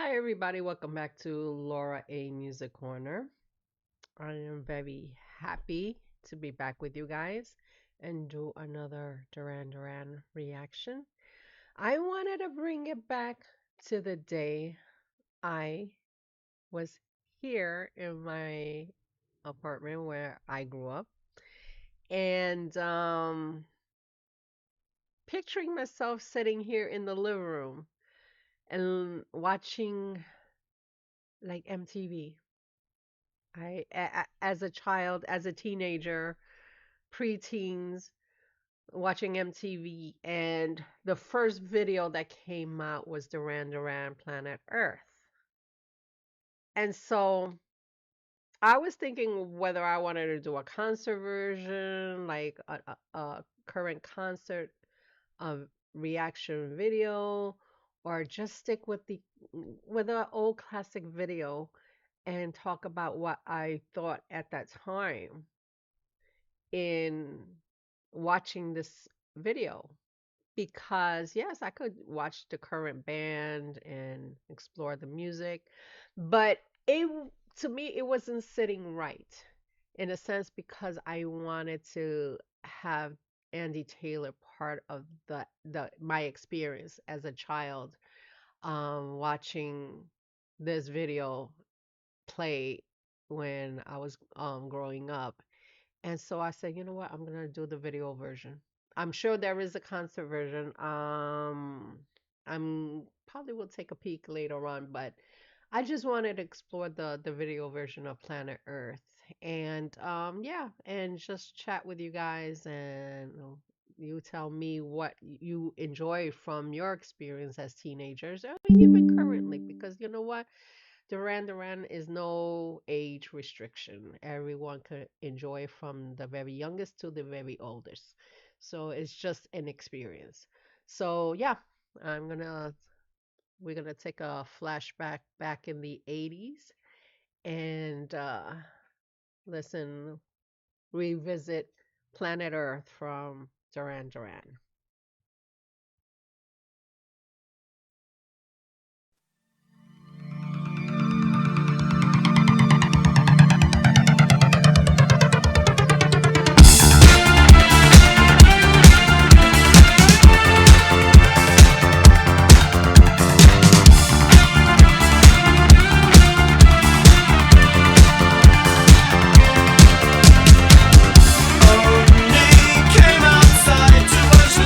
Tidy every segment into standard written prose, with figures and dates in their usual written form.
Hi, everybody. Welcome back to Laura A Music Corner. I am very happy to be back with you guys and do another Duran Duran reaction. I wanted to bring it back to the day I was here in my apartment where I grew up and picturing myself sitting here in the living room and watching like MTV. As a child, as a teenager, preteens, watching MTV, and the first video that came out was Duran Duran Planet Earth. And so I was thinking whether I wanted to do a concert version, like a current concert of reaction video, or just stick with the old classic video and talk about what I thought at that time in watching this video. Because, yes, I could watch the current band and explore the music, but to me, it wasn't sitting right in a sense because I wanted to have Andy Taylor part of the my experience as a child, watching this video play when I was growing up. And so I said, you know what? I'm gonna do the video version. I'm sure there is a concert version. I'm probably will take a peek later on, but I just wanted to explore the video version of Planet Earth. And yeah, and just chat with you guys and you tell me what you enjoy from your experience as teenagers or even currently, because you know what? Duran Duran is no age restriction. Everyone could enjoy from the very youngest to the very oldest. So it's just an experience. So yeah, I'm gonna we're gonna take a flashback back in the 80s and listen, revisit Planet Earth from Duran Duran. Only came outside to watch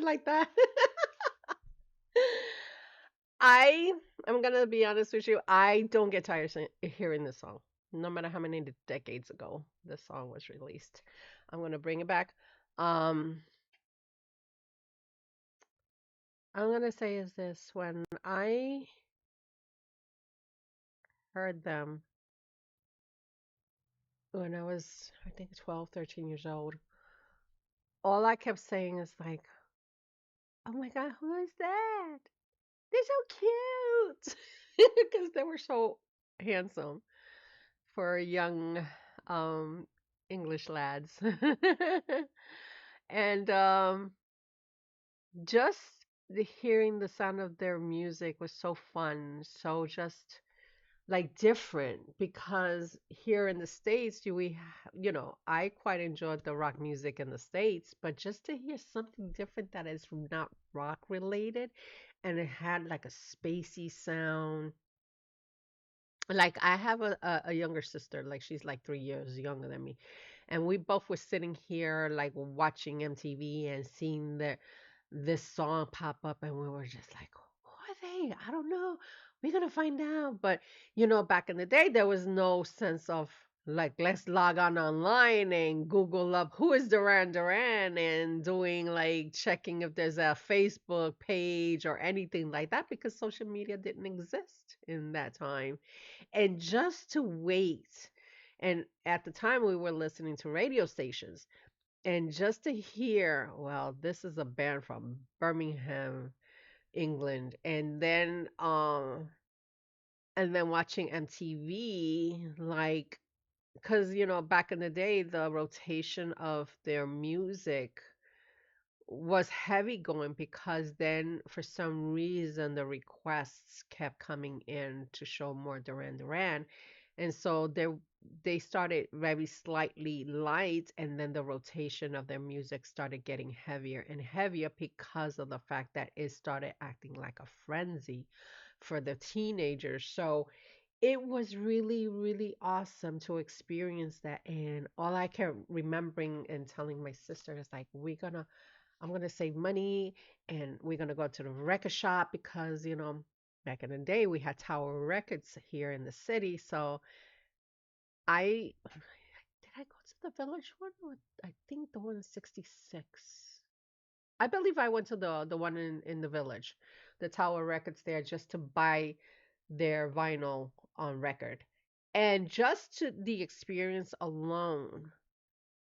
like that. I I'm gonna be honest with you. I don't get tired hearing this song, no matter how many decades ago this song was released. I'm gonna bring it back. Um, I'm gonna say is this: when I heard them when I was, I think, 12, 13 years old, all I kept saying is like, "Oh my God, who is that? They're so cute," because they were so handsome for young um English lads. And just hearing the sound of their music was so fun, so just like different because here in the States, I quite enjoyed the rock music in the States, but just to hear something different that is not rock related and it had like a spacey sound. Like I have a younger sister, like she's like 3 years younger than me. And we both were sitting here like watching MTV and seeing this song pop up and we were just like, who are they? I don't know. We're gonna find out. But back in the day there was no sense of like let's log on online and Google up who is Duran Duran and doing like checking if there's a Facebook page or anything like that because social media didn't exist in that time. And just to wait, and at the time we were listening to radio stations, and just to hear, well, this is a band from Birmingham, England, and then watching MTV, like, because back in the day, the rotation of their music was heavy going because then for some reason the requests kept coming in to show more Duran Duran. And so they started very slightly light and then the rotation of their music started getting heavier and heavier because of the fact that it started acting like a frenzy for the teenagers. So it was really, really awesome to experience that. And all I kept remembering and telling my sister is like, I'm gonna save money and we're gonna go to the record shop because, back in the day we had Tower Records here in the city. So I did I go to the Village one? Or I think the one in 66. I believe I went to the one in the Village, the Tower Records there just to buy their vinyl on record. And just to the experience alone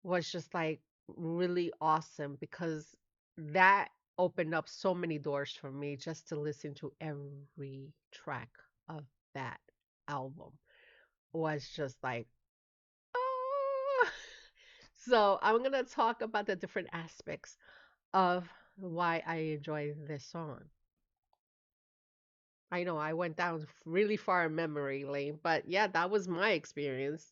was just like really awesome because that opened up so many doors for me just to listen to every track of that album was just like, oh. So I'm going to talk about the different aspects of why I enjoy this song. I know I went down really far in memory lane, but yeah, that was my experience.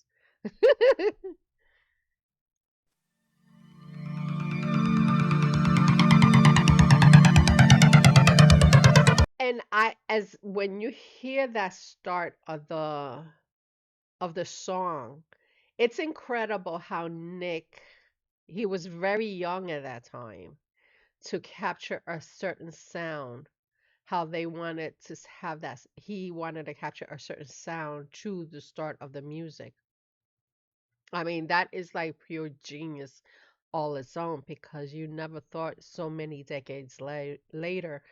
And as when you hear that start of the song, it's incredible how Nick, he was very young at that time to capture a certain sound, how they wanted to have that, he wanted to capture a certain sound to the start of the music. I mean, that is like pure genius all its own because you never thought so many decades later,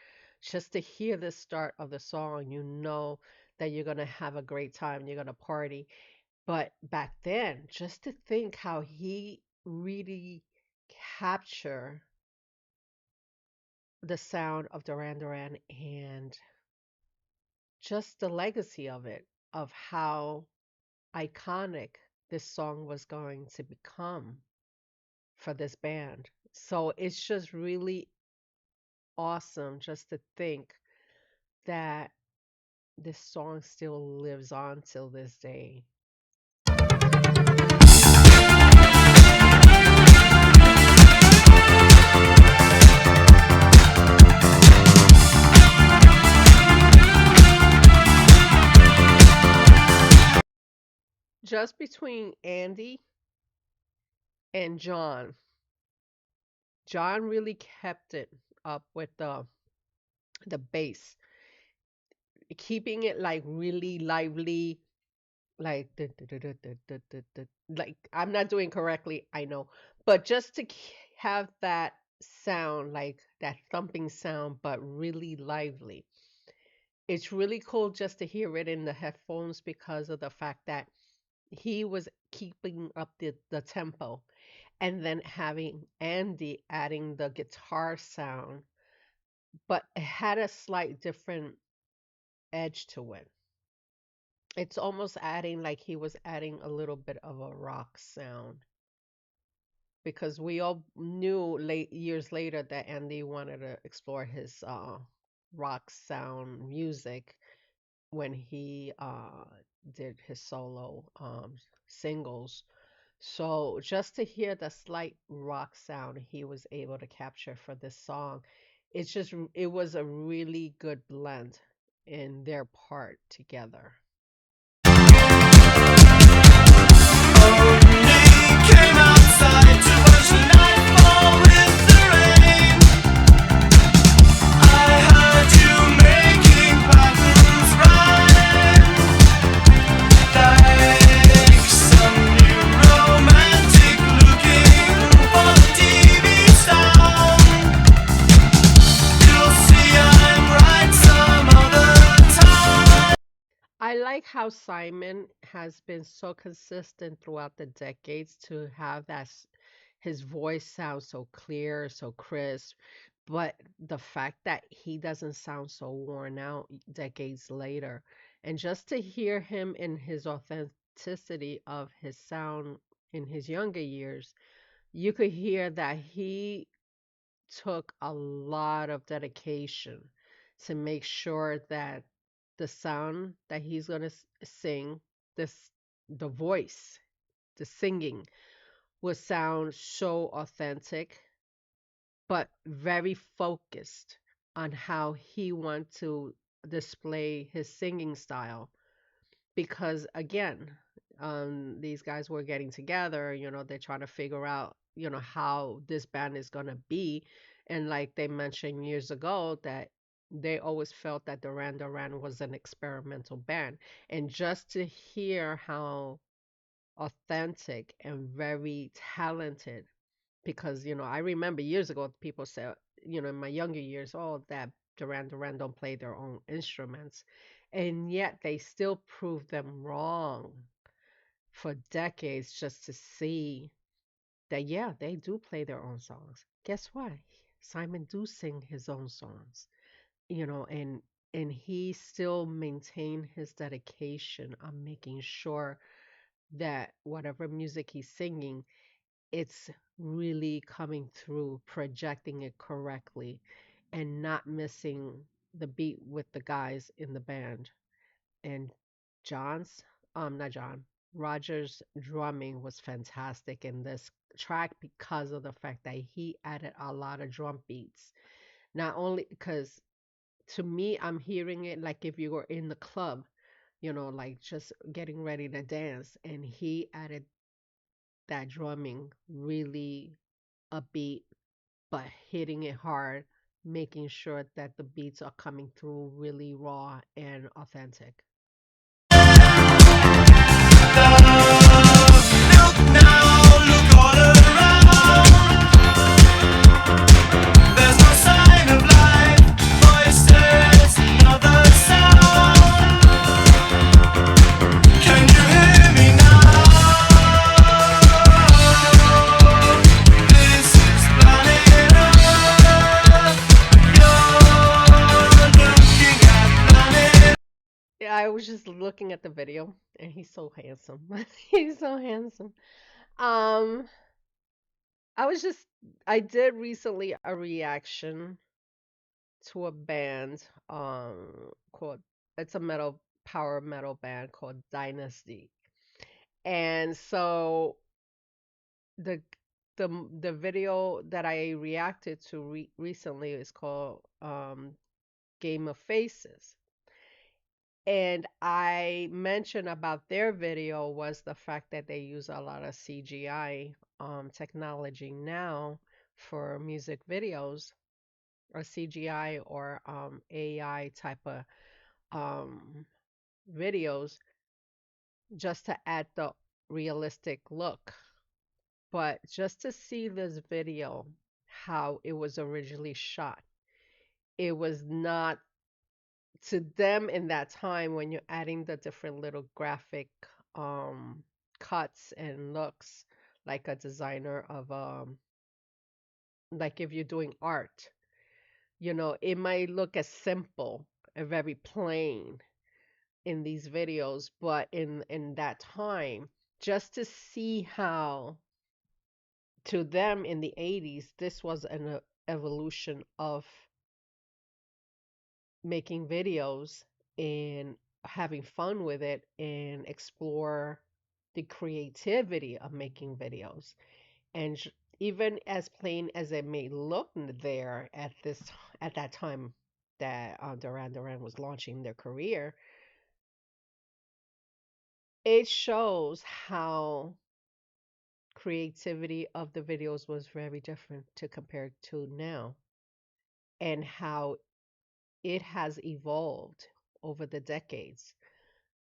just to hear the start of the song, you know that you're going to have a great time, you're going to party. But back then, just to think how he really captured the sound of Duran Duran and just the legacy of it, of how iconic this song was going to become for this band. So it's just really awesome just to think that this song still lives on till this day. Just between Andy and John, John really kept it up with the bass, keeping it like really lively, like like I'm not doing correctly, I know, but just to have that sound, like that thumping sound, but really lively. It's really cool just to hear it in the headphones because of the fact that he was keeping up the tempo, and then having Andy adding the guitar sound, but it had a slight different edge to it. It's almost adding, like he was adding a little bit of a rock sound, because we all knew late years later that Andy wanted to explore his rock sound music when he did his solo singles. So just to hear the slight rock sound he was able to capture for this song, it was a really good blend in their part together. Came outside to watch the night fall with the rain. I heard you making patterns rhyme, like some new romantic looking for the TV sound. You'll see I'm right some other time. I like how Simon has been so consistent throughout the decades to have his voice sounds so clear, so crisp, but the fact that he doesn't sound so worn out decades later, and just to hear him in his authenticity of his sound in his younger years, you could hear that he took a lot of dedication to make sure that the sound that he's going to sing, this the voice, the singing will sound so authentic, but very focused on how he want to display his singing style. Because again, these guys were getting together, they're trying to figure out, how this band is going to be. And like they mentioned years ago, that they always felt that Duran Duran was an experimental band. And just to hear how authentic and very talented, because I remember years ago people said, in my younger years, oh, that Duran Duran don't play their own instruments, and yet they still proved them wrong for decades, just to see that, yeah, they do play their own songs. Guess what? Simon do sing his own songs, and he still maintained his dedication on making sure that whatever music he's singing, it's really coming through, projecting it correctly, and not missing the beat with the guys in the band. And John's, not John, Roger's drumming was fantastic in this track because of the fact that he added a lot of drum beats. Not only because, to me, I'm hearing it like if you were in the club, like just getting ready to dance, and he added that drumming really upbeat, but hitting it hard, making sure that the beats are coming through really raw and authentic. Look now, look all around. There's no sign of life, voices, another sound. Can you hear me now? This is planet Earth. You're looking at planet. Yeah, I was just looking at the video, and he's so handsome. He's so handsome. Um, I was just I did recently a reaction to a band called, it's a power metal band called Dynasty. And so the the video that I reacted to recently is called Game of Faces. And I mentioned about their video was the fact that they use a lot of CGI technology now for music videos. or CGI or AI type of um, videos just to add the realistic look. But just to see this video, how it was originally shot, it was not to them in that time when you're adding the different little graphic um, cuts and looks, like a designer of like if you're doing art, it might look as simple and very plain in these videos, but in that time, just to see how to them in the 80s this was an evolution of making videos and having fun with it and explore the creativity of making videos. And even as plain as it may look there at that time that Duran Duran was launching their career, it shows how creativity of the videos was very different to compare to now, and how it has evolved over the decades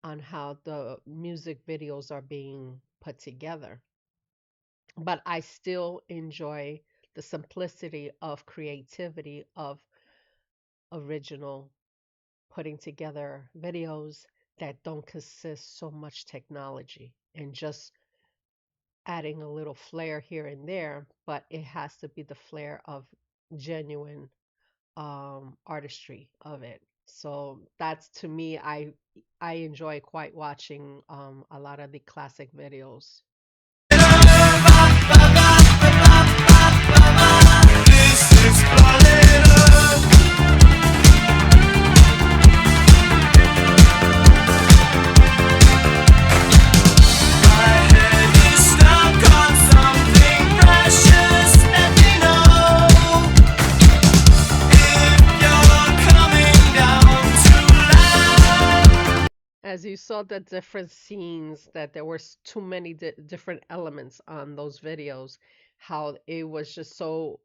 on how the music videos are being put together. But I still enjoy the simplicity of creativity of original putting together videos that don't consist so much technology and just adding a little flair here and there, but it has to be the flair of genuine artistry of it. So that's, to me, I enjoy quite watching a lot of the classic videos. This is Florida. My head is stuck on something precious. Let me know if you're coming down to land. As you saw the different scenes, that there were too many different elements on those videos, how it was just so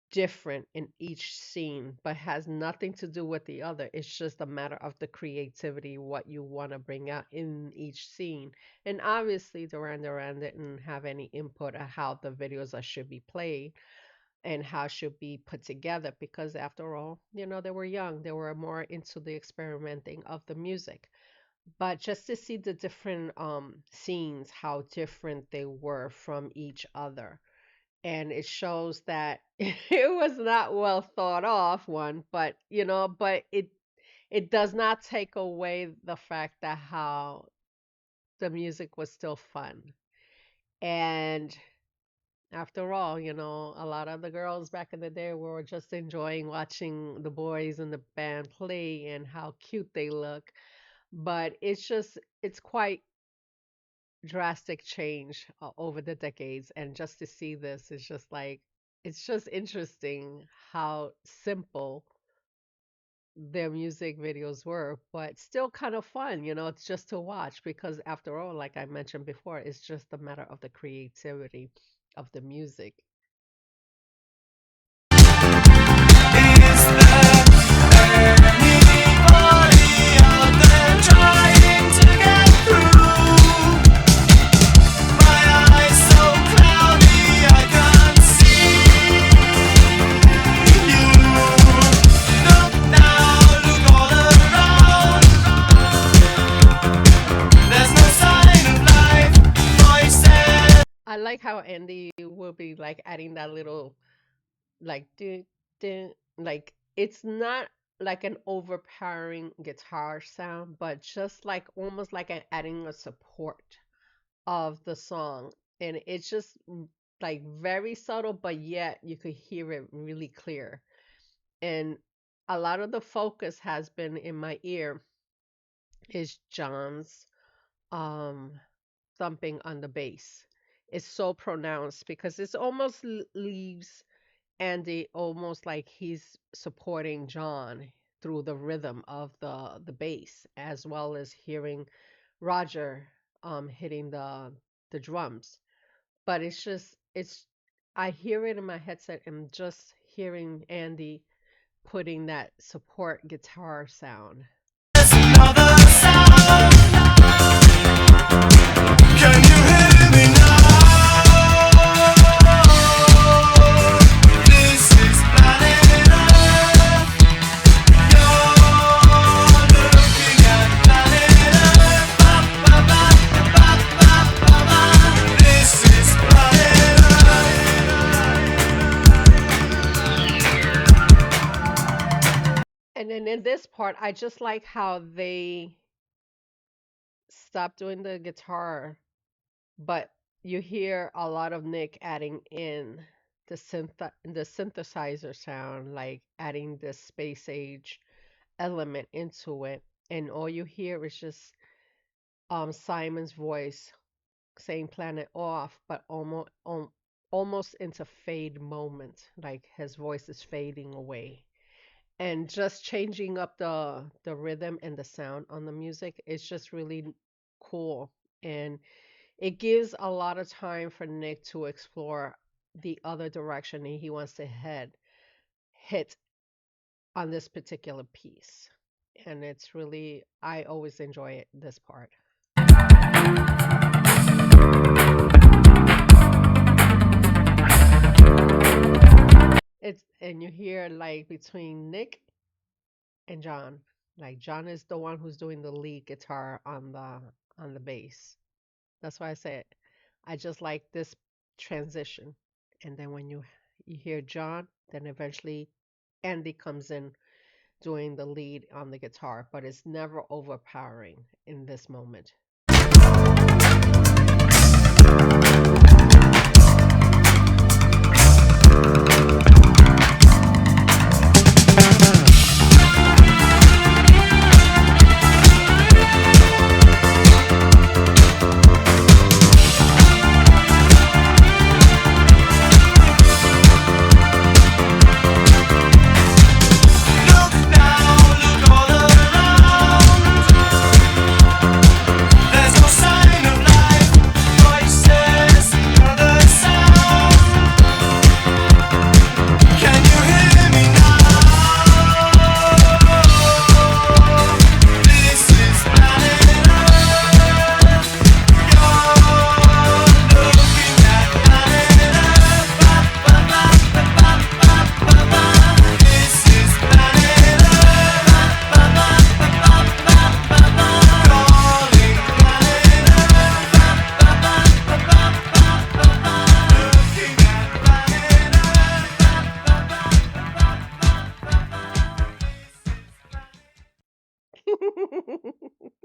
different in each scene, but has nothing to do with the other. It's just a matter of the creativity, what you want to bring out in each scene. And obviously, Duran Duran didn't have any input on how the videos should be played and how should be put together, because after all, they were young. They were more into the experimenting of the music. But just to see the different scenes, how different they were from each other, and it shows that it was not well thought off one, but it does not take away the fact that how the music was still fun. And after all, a lot of the girls back in the day were just enjoying watching the boys in the band play and how cute they look. But it's quite drastic change over the decades, and just to see this is just like, it's just interesting how simple their music videos were, but still kind of fun. It's just to watch, because after all, like I mentioned before, it's just a matter of the creativity of the music. Is there anybody out there trying to get through? My eyes so cloudy I can't see you. Look now, look all around. There's no sign of life. Voices. I like how Andy will be like adding that little, like, do do, like, it's not like an overpowering guitar sound, but just like almost like adding a support of the song. And it's just like very subtle, but yet you could hear it really clear. And a lot of the focus has been in my ear is John's um thumping on the bass. It's so pronounced because it's almost leaves Andy almost like he's supporting John through the rhythm of the bass, as well as hearing Roger hitting the drums. But it's I hear it in my headset and just hearing Andy putting that support guitar sound. There's another sound. Can you hear me now? This is planet Earth. You're looking at planet Earth. Ba, ba, ba, ba, ba, ba, ba. This is planet And then in this part, I just like how they stopped doing the guitar, but you hear a lot of Nick adding in the synthesizer sound, like adding the space age element into it, and all you hear is just Simon's voice saying "Planet Off," but almost into fade moment, like his voice is fading away, and just changing up the rhythm and the sound on the music is just really cool, and it gives a lot of time for Nick to explore the other direction he wants to hit on this particular piece. And it's really, I always enjoy this part. It's and you hear like between Nick and John, like John is the one who's doing the lead guitar on the bass. That's why I said I just like this transition. And then when you hear John, then eventually Andy comes in doing the lead on the guitar, but it's never overpowering in this moment. Look now, look all around. There's no sign of life, voices, another sound. Can you hear me now? This is planet Earth. You're looking at planet Earth. Ba, ba, ba, ba, ba, ba, ba, ba. This is planet Earth. Ba, ba, ba, ba, ba, ba, ba. Calling planet Earth. Ba, ba, ba, ba, ba, ba, ba, ba. Looking at planet Earth. Ba, ba, ba, ba, ba, ba, ba.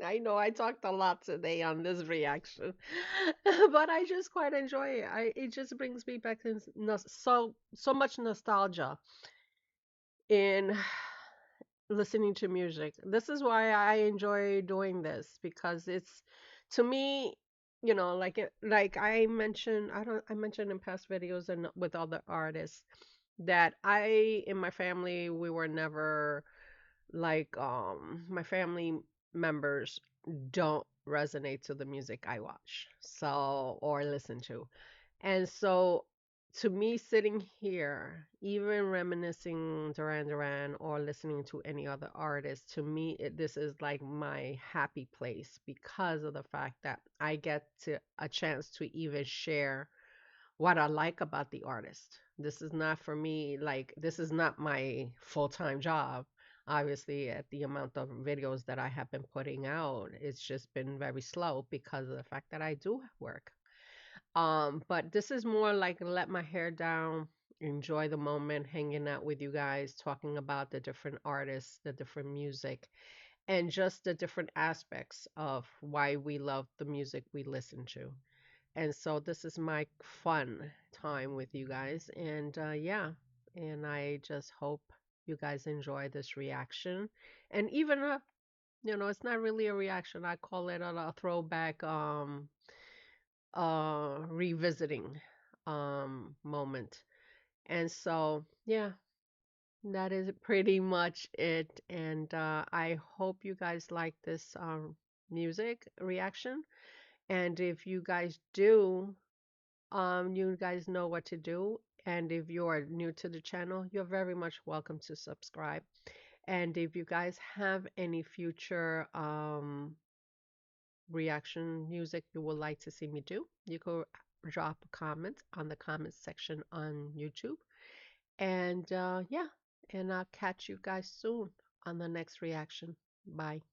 I know I talked a lot today on this reaction, but I just quite enjoy it. It just brings me back to so much nostalgia in listening to music. This is why I enjoy doing this because it's to me, like I mentioned, I mentioned in past videos and with other artists that I in my family we were never like my family members don't resonate to the music I watch so or listen to. And so to me sitting here, even reminiscing Duran Duran or listening to any other artist, to me this is like my happy place because of the fact that I get to a chance to even share what I like about the artist. This is not for me, like, this is not my full time job. Obviously, at the amount of videos that I have been putting out, it's just been very slow because of the fact that I do work. But this is more like let my hair down, enjoy the moment, hanging out with you guys, talking about the different artists, the different music, and just the different aspects of why we love the music we listen to. And so this is my fun time with you guys. And yeah, and I just hope you guys enjoy this reaction. And even it's not really a reaction. I call it a throwback revisiting moment. And so yeah, that is pretty much it. And I hope you guys like this music reaction. And if you guys do, you guys know what to do. And if you are new to the channel, you're very much welcome to subscribe. And if you guys have any future reaction music you would like to see me do, you could drop a comment on the comments section on YouTube. And yeah, and I'll catch you guys soon on the next reaction. Bye.